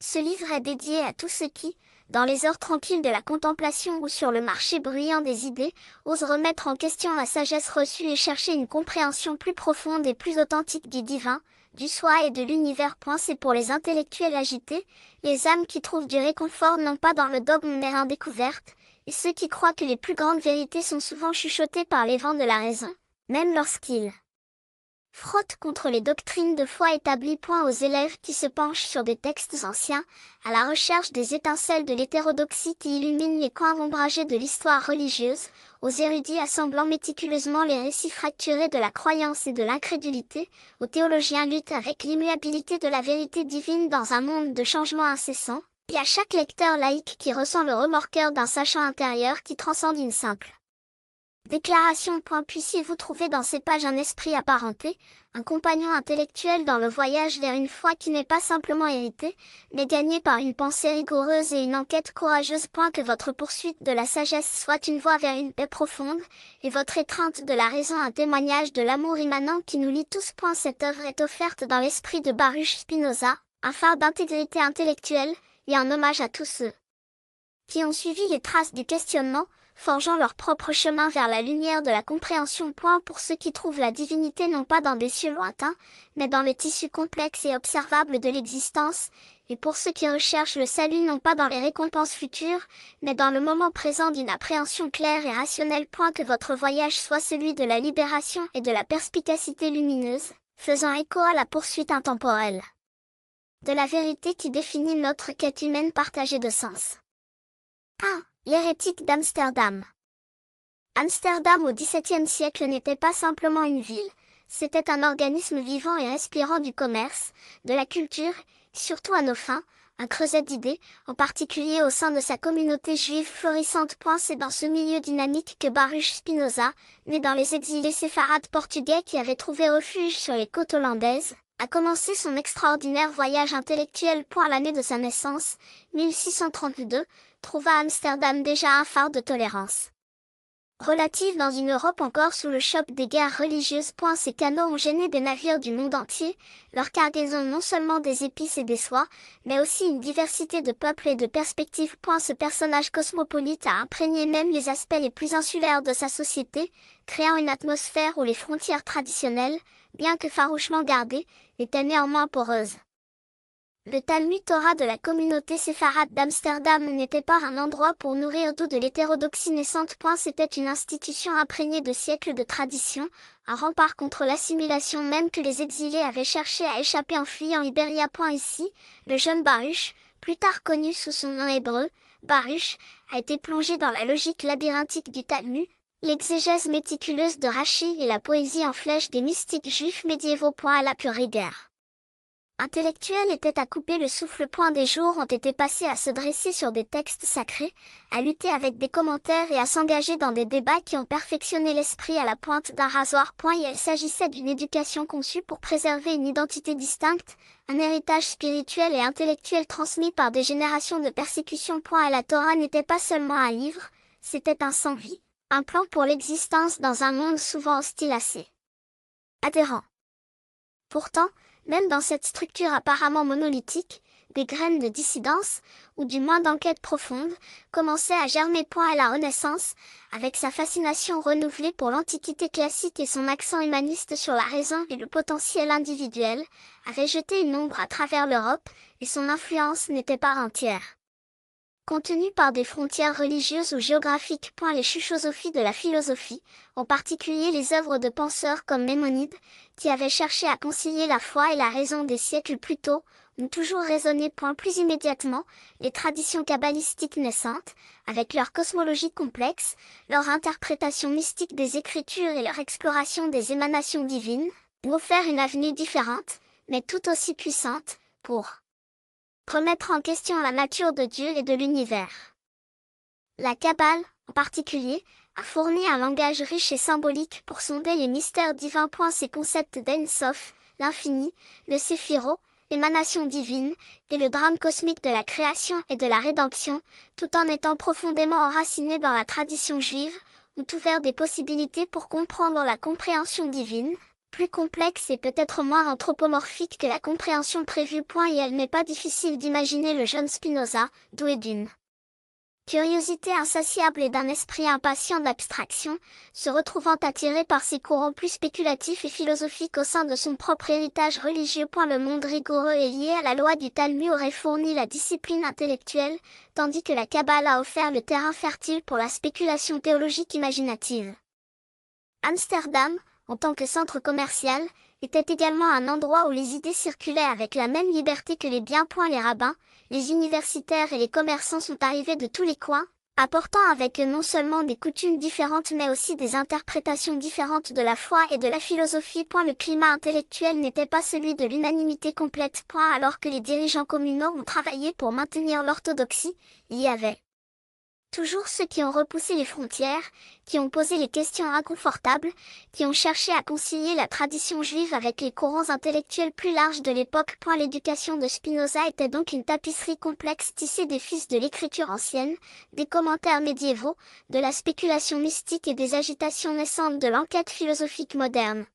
Ce livre est dédié à tous ceux qui, dans les heures tranquilles de la contemplation ou sur le marché bruyant des idées, osent remettre en question la sagesse reçue et chercher une compréhension plus profonde et plus authentique du divin, du soi et de l'univers. C'est pour les intellectuels agités, les âmes qui trouvent du réconfort non pas dans le dogme mais en découverte, et ceux qui croient que les plus grandes vérités sont souvent chuchotées par les vents de la raison, même lorsqu'ils frotte contre les doctrines de foi établies. Aux élèves qui se penchent sur des textes anciens, à la recherche des étincelles de l'hétérodoxie qui illuminent les coins ombragés de l'histoire religieuse, aux érudits assemblant méticuleusement les récits fracturés de la croyance et de l'incrédulité, aux théologiens luttent avec l'immuabilité de la vérité divine dans un monde de changements incessants, et à chaque lecteur laïque qui ressent le remorqueur d'un sachant intérieur qui transcende une simple déclaration. Puissiez-vous trouver dans ces pages un esprit apparenté, un compagnon intellectuel dans le voyage vers une foi qui n'est pas simplement héritée, mais gagnée par une pensée rigoureuse et une enquête courageuse. Que votre poursuite de la sagesse soit une voie vers une paix profonde, et votre étreinte de la raison un témoignage de l'amour immanent qui nous lie tous. Cette œuvre est offerte dans l'esprit de Baruch Spinoza, un phare d'intégrité intellectuelle, et un hommage à tous ceux qui ont suivi les traces du questionnement, forgeant leur propre chemin vers la lumière de la compréhension. Pour ceux qui trouvent la divinité non pas dans des cieux lointains, mais dans le tissu complexe et observable de l'existence, et pour ceux qui recherchent le salut non pas dans les récompenses futures, mais dans le moment présent d'une appréhension claire et rationnelle. Que votre voyage soit celui de la libération et de la perspicacité lumineuse, faisant écho à la poursuite intemporelle de la vérité qui définit notre quête humaine partagée de sens. 1. L'hérétique d'Amsterdam. Amsterdam au XVIIe siècle n'était pas simplement une ville, c'était un organisme vivant et inspirant du commerce, de la culture, surtout à nos fins, un creuset d'idées, en particulier au sein de sa communauté juive florissante. C'est dans ce milieu dynamique que Baruch Spinoza, né dans les exilés séfarades portugais qui avaient trouvé refuge sur les côtes hollandaises, a commencé son extraordinaire voyage intellectuel. L'année de sa naissance, 1632, trouva Amsterdam déjà un phare de tolérance relative dans une Europe encore sous le choc des guerres religieuses. Ces canaux ont gêné des navires du monde entier, leur cargaison non seulement des épices et des soies, mais aussi une diversité de peuples et de perspectives. Ce personnage cosmopolite a imprégné même les aspects les plus insulaires de sa société, créant une atmosphère où les frontières traditionnelles, bien que farouchement gardées, étaient néanmoins poreuses. Le Talmud Torah de la communauté séfarade d'Amsterdam n'était pas un endroit pour nourrir d'eau de l'hétérodoxie naissante. C'était une institution imprégnée de siècles de tradition, un rempart contre l'assimilation même que les exilés avaient cherché à échapper en fuyant Ibéria. Ici, le jeune Baruch, plus tard connu sous son nom hébreu, Baruch, a été plongé dans la logique labyrinthique du Talmud, l'exégèse méticuleuse de Rachi et la poésie en flèche des mystiques juifs médiévaux. À la pure rigueur intellectuelle était à couper le souffle. Des jours ont été passés à se dresser sur des textes sacrés, à lutter avec des commentaires et à s'engager dans des débats qui ont perfectionné l'esprit à la pointe d'un rasoir. Il s'agissait d'une éducation conçue pour préserver une identité distincte, un héritage spirituel et intellectuel transmis par des générations de persécutions. La Torah n'était pas seulement un livre, c'était un sang-vie, un plan pour l'existence dans un monde souvent hostile à ses adhérents. Pourtant, même dans cette structure apparemment monolithique, des graines de dissidence, ou du moins d'enquête profonde, commençaient à germer. À la Renaissance, avec sa fascination renouvelée pour l'Antiquité classique et son accent humaniste sur la raison et le potentiel individuel, avait jeté une ombre à travers l'Europe, et son influence n'était pas entière contenue par des frontières religieuses ou géographiques. Les chuchosophies de la philosophie, en particulier les œuvres de penseurs comme Maïmonide, qui avaient cherché à concilier la foi et la raison des siècles plus tôt, ont toujours résonné. Plus immédiatement, les traditions kabbalistiques naissantes, avec leur cosmologie complexe, leur interprétation mystique des Écritures et leur exploration des émanations divines, ont offert une avenue différente, mais tout aussi puissante, pour remettre en question la nature de Dieu et de l'univers. La Kabbale, en particulier, a fourni un langage riche et symbolique pour sonder les mystères divins. Ces concepts d'En Sof, l'infini, le Séphiro, l'émanation divine, et le drame cosmique de la création et de la rédemption, tout en étant profondément enracinés dans la tradition juive, ont ouvert des possibilités pour comprendre la compréhension divine, plus complexe et peut-être moins anthropomorphique que la compréhension prévue. Et elle n'est pas difficile d'imaginer le jeune Spinoza, doué d'une curiosité insatiable et d'un esprit impatient d'abstraction, se retrouvant attiré par ces courants plus spéculatifs et philosophiques au sein de son propre héritage religieux. Le monde rigoureux et lié à la loi du Talmud aurait fourni la discipline intellectuelle, tandis que la Kabbale a offert le terrain fertile pour la spéculation théologique imaginative. Amsterdam, en tant que centre commercial, était également un endroit où les idées circulaient avec la même liberté que les biens. Les rabbins, les universitaires et les commerçants sont arrivés de tous les coins, apportant avec eux non seulement des coutumes différentes mais aussi des interprétations différentes de la foi et de la philosophie. Le climat intellectuel n'était pas celui de l'unanimité complète. Alors que les dirigeants communaux ont travaillé pour maintenir l'orthodoxie, il y avait toujours ceux qui ont repoussé les frontières, qui ont posé les questions inconfortables, qui ont cherché à concilier la tradition juive avec les courants intellectuels plus larges de l'époque. L'éducation de Spinoza était donc une tapisserie complexe tissée des fils de l'écriture ancienne, des commentaires médiévaux, de la spéculation mystique et des agitations naissantes de l'enquête philosophique moderne.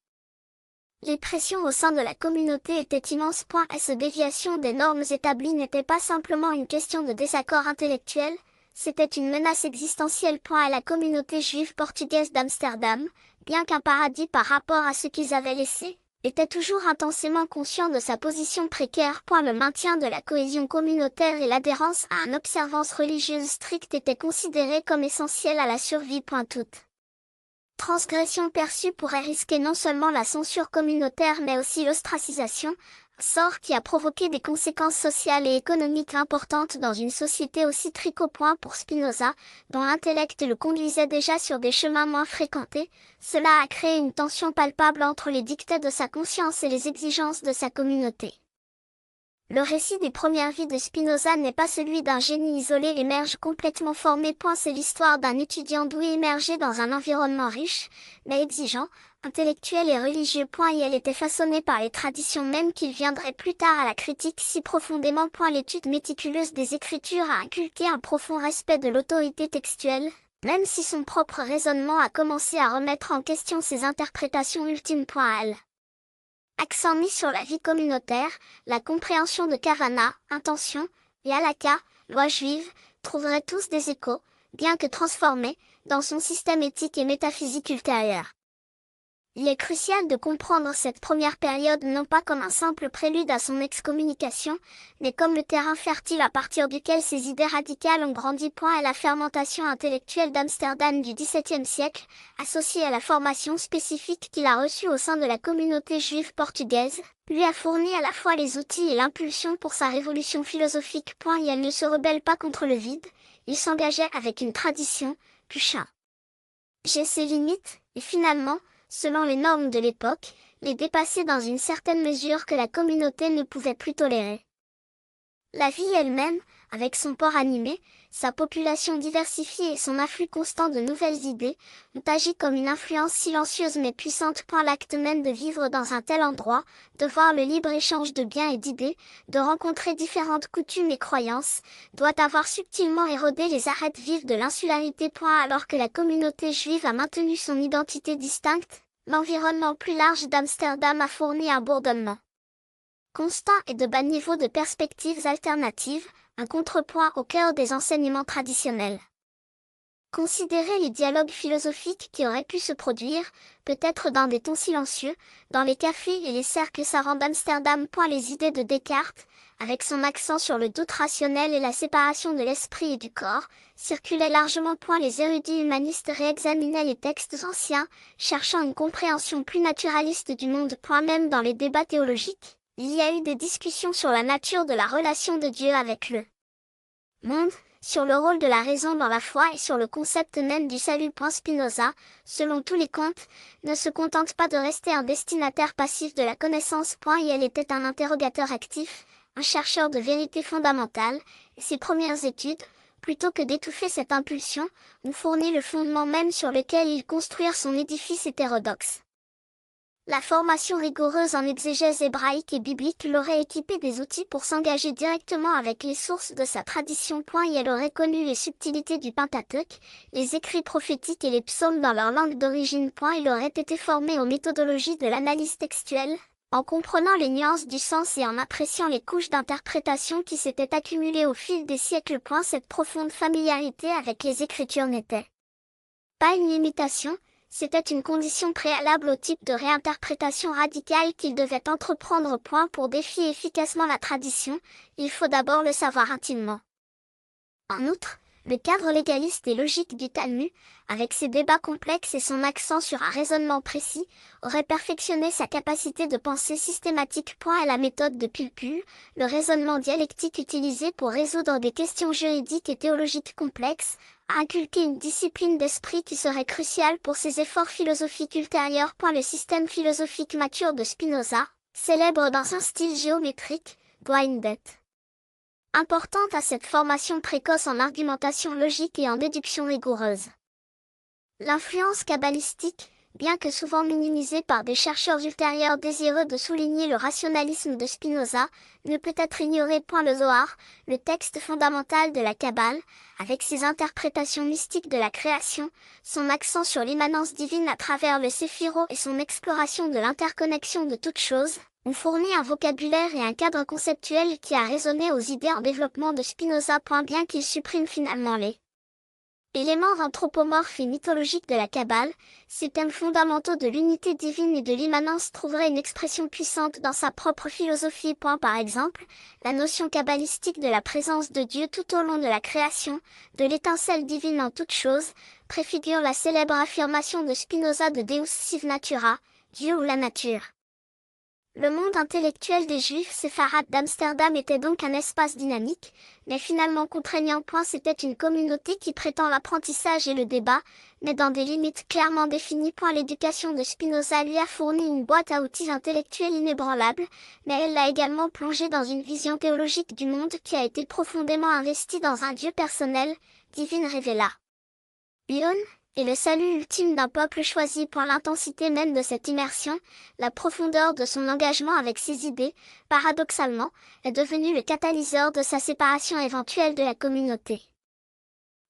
Les pressions au sein de la communauté étaient immenses. Cette déviation des normes établies n'était pas simplement une question de désaccord intellectuel, c'était une menace existentielle. À la communauté juive portugaise d'Amsterdam, bien qu'un paradis par rapport à ce qu'ils avaient laissé, était toujours intensément conscient de sa position précaire. Le maintien de la cohésion communautaire et l'adhérence à une observance religieuse stricte étaient considérés comme essentiels à la survie. Toute transgression perçue pourrait risquer non seulement la censure communautaire mais aussi l'ostracisation, sort qui a provoqué des conséquences sociales et économiques importantes dans une société aussi tricot. Pour Spinoza, dont l'intellect le conduisait déjà sur des chemins moins fréquentés, cela a créé une tension palpable entre les dictats de sa conscience et les exigences de sa communauté. Le récit des premières vies de Spinoza n'est pas celui d'un génie isolé émerge complètement formé. C'est l'histoire d'un étudiant doué émergé dans un environnement riche, mais exigeant, intellectuel et religieux. Et elle était façonnée par les traditions mêmes qu'il viendrait plus tard à la critique si profondément. L'étude méticuleuse des Écritures a inculqué un profond respect de l'autorité textuelle, même si son propre raisonnement a commencé à remettre en question ses interprétations ultimes. Elle accent mis sur la vie communautaire, la compréhension de Kavana, intention, et halakha, loi juive, trouveraient tous des échos, bien que transformés, dans son système éthique et métaphysique ultérieur. Il est crucial de comprendre cette première période non pas comme un simple prélude à son excommunication, mais comme le terrain fertile à partir duquel ses idées radicales ont grandi. Et la fermentation intellectuelle d'Amsterdam du XVIIe siècle, associée à la formation spécifique qu'il a reçue au sein de la communauté juive portugaise, lui a fourni à la fois les outils et l'impulsion pour sa révolution philosophique. Et elle ne se rebelle pas contre le vide, il s'engageait avec une tradition, puis j'ai ses limites, et finalement, selon les normes de l'époque, les dépasser dans une certaine mesure que la communauté ne pouvait plus tolérer. La vie elle-même, avec son port animé, sa population diversifiée et son afflux constant de nouvelles idées, ont agi comme une influence silencieuse mais puissante. L'acte même de vivre dans un tel endroit, de voir le libre-échange de biens et d'idées, de rencontrer différentes coutumes et croyances, doit avoir subtilement érodé les arêtes vives de l'insularité. Alors que la communauté juive a maintenu son identité distincte, l'environnement plus large d'Amsterdam a fourni un bourdonnement constant et de bas niveau de perspectives alternatives, un contrepoint au cœur des enseignements traditionnels. Considérez les dialogues philosophiques qui auraient pu se produire, peut-être dans des tons silencieux, dans les cafés et les cercles savants d'Amsterdam. Les idées de Descartes, avec son accent sur le doute rationnel et la séparation de l'esprit et du corps, circulaient largement. Les érudits humanistes réexaminaient les textes anciens, cherchant une compréhension plus naturaliste du monde. Même dans les débats théologiques, il y a eu des discussions sur la nature de la relation de Dieu avec le monde, sur le rôle de la raison dans la foi et sur le concept même du salut. Spinoza, selon tous les contes, ne se contente pas de rester un destinataire passif de la connaissance. Et elle était un interrogateur actif, un chercheur de vérité fondamentale, et ses premières études, plutôt que d'étouffer cette impulsion, ont fourni le fondement même sur lequel il construire son édifice hétérodoxe. La formation rigoureuse en exégèse hébraïque et biblique l'aurait équipé des outils pour s'engager directement avec les sources de sa tradition. Et elle aurait connu les subtilités du Pentateuque, les écrits prophétiques et les psaumes dans leur langue d'origine. Il aurait été formé aux méthodologies de l'analyse textuelle, en comprenant les nuances du sens et en appréciant les couches d'interprétation qui s'étaient accumulées au fil des siècles. Cette profonde familiarité avec les Écritures n'était pas une limitation, c'était une condition préalable au type de réinterprétation radicale qu'il devait entreprendre. Pour défier efficacement la tradition, il faut d'abord le savoir intimement. En outre, le cadre légaliste et logique du Talmud, avec ses débats complexes et son accent sur un raisonnement précis, aurait perfectionné sa capacité de pensée systématique. À la méthode de Pilpul, le raisonnement dialectique utilisé pour résoudre des questions juridiques et théologiques complexes, a inculqué une discipline d'esprit qui serait cruciale pour ses efforts philosophiques ultérieurs. Le système philosophique mature de Spinoza, célèbre dans un style géométrique, doit une dette importante à cette formation précoce en argumentation logique et en déduction rigoureuse. L'influence kabbalistique, bien que souvent minimisée par des chercheurs ultérieurs désireux de souligner le rationalisme de Spinoza, ne peut être ignorée. Le Zohar, le texte fondamental de la Kabbale, avec ses interprétations mystiques de la création, son accent sur l'immanence divine à travers le Séphiro et son exploration de l'interconnexion de toutes choses, ont fourni un vocabulaire et un cadre conceptuel qui a résonné aux idées en développement de Spinoza. Bien qu'il supprime finalement les éléments anthropomorphes et mythologiques de la Kabbale, ces thèmes fondamentaux de l'unité divine et de l'immanence trouveraient une expression puissante dans sa propre philosophie. Par exemple, la notion kabbalistique de la présence de Dieu tout au long de la création, de l'étincelle divine en toutes choses, préfigure la célèbre affirmation de Spinoza de Deus sive natura, Dieu ou la nature. Le monde intellectuel des Juifs séfarades d'Amsterdam était donc un espace dynamique, mais finalement contraignant. C'était une communauté qui prétend l'apprentissage et le débat, mais dans des limites clairement définies. L'éducation de Spinoza lui a fourni une boîte à outils intellectuelle inébranlable, mais elle l'a également plongé dans une vision théologique du monde qui a été profondément investie dans un Dieu personnel, divine révéla. Bion et le salut ultime d'un peuple choisi. L'intensité même de cette immersion, la profondeur de son engagement avec ses idées, paradoxalement, est devenue le catalyseur de sa séparation éventuelle de la communauté.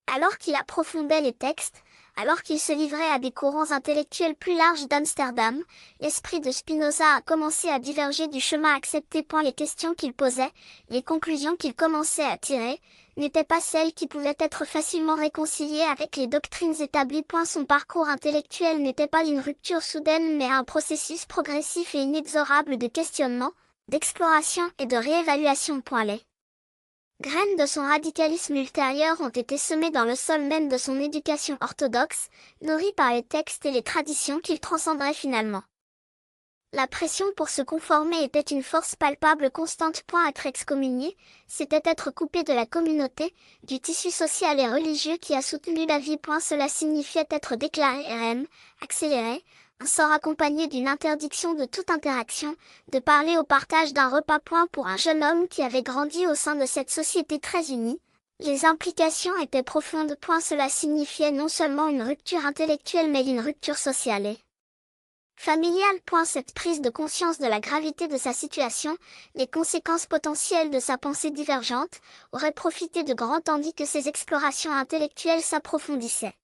Alors qu'il approfondait les textes, alors qu'il se livrait à des courants intellectuels plus larges d'Amsterdam, l'esprit de Spinoza a commencé à diverger du chemin accepté. Les questions qu'il posait, les conclusions qu'il commençait à tirer, n'étaient pas celles qui pouvaient être facilement réconciliées avec les doctrines établies. Son parcours intellectuel n'était pas une rupture soudaine mais un processus progressif et inexorable de questionnement, d'exploration et de réévaluation. Les graines de son radicalisme ultérieur ont été semées dans le sol même de son éducation orthodoxe, nourrie par les textes et les traditions qu'il transcenderait finalement. La pression pour se conformer était une force palpable constante. Être excommunié, c'était être coupé de la communauté, du tissu social et religieux qui a soutenu la vie. Cela signifiait être déclaré RM, accéléré, un sort accompagné d'une interdiction de toute interaction, de parler au partage d'un repas. Pour un jeune homme qui avait grandi au sein de cette société très unie, les implications étaient profondes. Cela signifiait non seulement une rupture intellectuelle mais une rupture sociale et familiale. Cette prise de conscience de la gravité de sa situation, les conséquences potentielles de sa pensée divergente, aurait profité de grand tandis que ses explorations intellectuelles s'approfondissaient.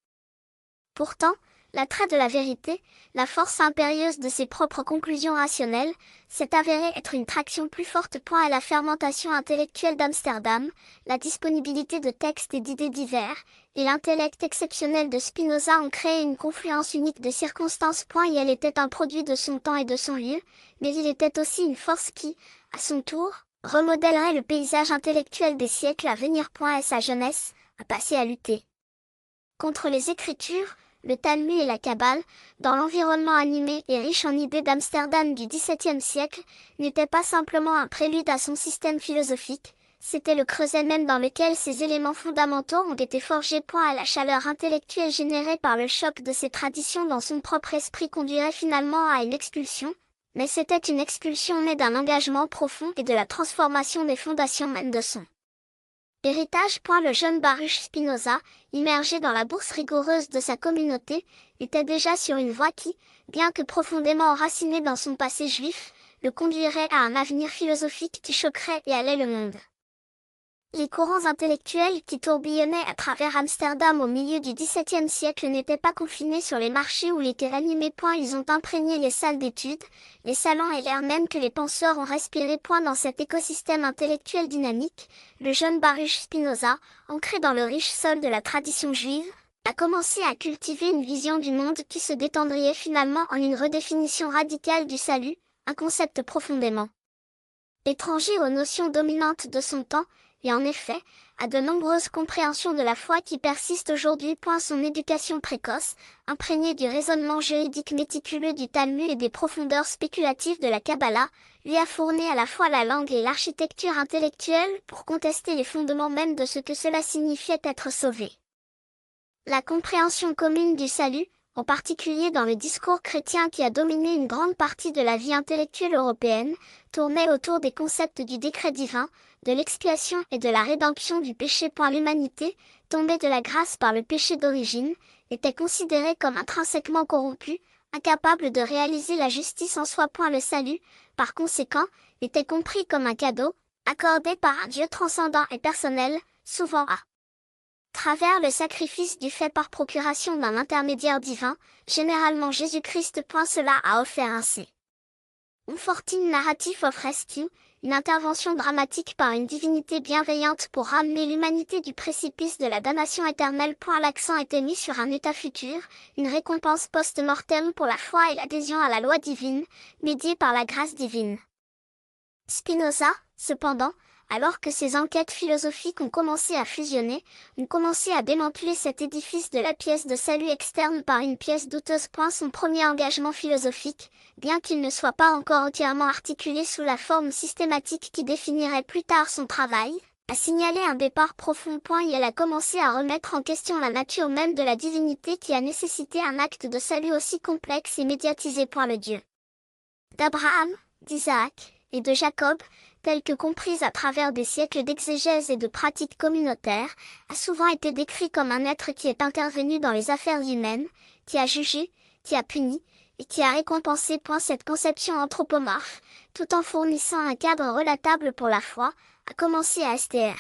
Pourtant, l'attrait de la vérité, la force impérieuse de ses propres conclusions rationnelles, s'est avéré être une traction plus forte. À la fermentation intellectuelle d'Amsterdam, la disponibilité de textes et d'idées divers, et l'intellect exceptionnel de Spinoza ont créé une confluence unique de circonstances. Et elle était un produit de son temps et de son lieu, mais il était aussi une force qui, à son tour, remodèlerait le paysage intellectuel des siècles à venir. Et sa jeunesse, a passé à lutter contre les Écritures, le Talmud et la Kabbale, dans l'environnement animé et riche en idées d'Amsterdam du XVIIe siècle, n'était pas simplement un prélude à son système philosophique, c'était le creuset même dans lequel ces éléments fondamentaux ont été forgés. À la chaleur intellectuelle générée par le choc de ces traditions dans son propre esprit conduirait finalement à une expulsion, mais c'était une expulsion née d'un engagement profond et de la transformation des fondations même de son héritage. Le jeune Baruch Spinoza, immergé dans la bourse rigoureuse de sa communauté, était déjà sur une voie qui, bien que profondément enracinée dans son passé juif, le conduirait à un avenir philosophique qui choquerait et allait le monde. Les courants intellectuels qui tourbillonnaient à travers Amsterdam au milieu du XVIIe siècle n'étaient pas confinés sur les marchés où l'étaient animés. Ils ont imprégné les salles d'études, les salons et l'air même que les penseurs ont respiré. Dans cet écosystème intellectuel dynamique, le jeune Baruch Spinoza, ancré dans le riche sol de la tradition juive, a commencé à cultiver une vision du monde qui se détendrait finalement en une redéfinition radicale du salut, un concept profondément étranger aux notions dominantes de son temps, et en effet, à de nombreuses compréhensions de la foi qui persistent aujourd'hui. Son éducation précoce, imprégnée du raisonnement juridique méticuleux du Talmud et des profondeurs spéculatives de la Kabbalah, lui a fourni à la fois la langue et l'architecture intellectuelle pour contester les fondements même de ce que cela signifiait être sauvé. La compréhension commune du salut, en particulier dans le discours chrétien qui a dominé une grande partie de la vie intellectuelle européenne, tournait autour des concepts du décret divin, de l'expiation et de la rédemption du péché. L'humanité, tombée de la grâce par le péché d'origine, était considérée comme intrinsèquement corrompue, incapable de réaliser la justice en soi. Le salut, par conséquent, était compris comme un cadeau, accordé par un Dieu transcendant et personnel, souvent à travers le sacrifice du fait par procuration d'un intermédiaire divin, généralement Jésus-Christ. Cela a offert ainsi un fortune narrative of rescue, une intervention dramatique par une divinité bienveillante pour ramener l'humanité du précipice de la damnation éternelle. L'accent était mis sur un état futur, une récompense post-mortem pour la foi et l'adhésion à la loi divine, médiée par la grâce divine. Spinoza, cependant, alors que ses enquêtes philosophiques ont commencé à fusionner, ont commencé à démanteler cet édifice de la pièce de salut externe par une pièce douteuse. Son premier engagement philosophique, bien qu'il ne soit pas encore entièrement articulé sous la forme systématique qui définirait plus tard son travail, a signalé un départ profond. Et elle a commencé à remettre en question la nature même de la divinité qui a nécessité un acte de salut aussi complexe et médiatisé. Le Dieu d'Abraham, d'Isaac et de Jacob, telle que comprise à travers des siècles d'exégèse et de pratiques communautaires, a souvent été décrit comme un être qui est intervenu dans les affaires humaines, qui a jugé, qui a puni, et qui a récompensé. Cette conception anthropomorphe, tout en fournissant un cadre relatable pour la foi, a commencé à Str.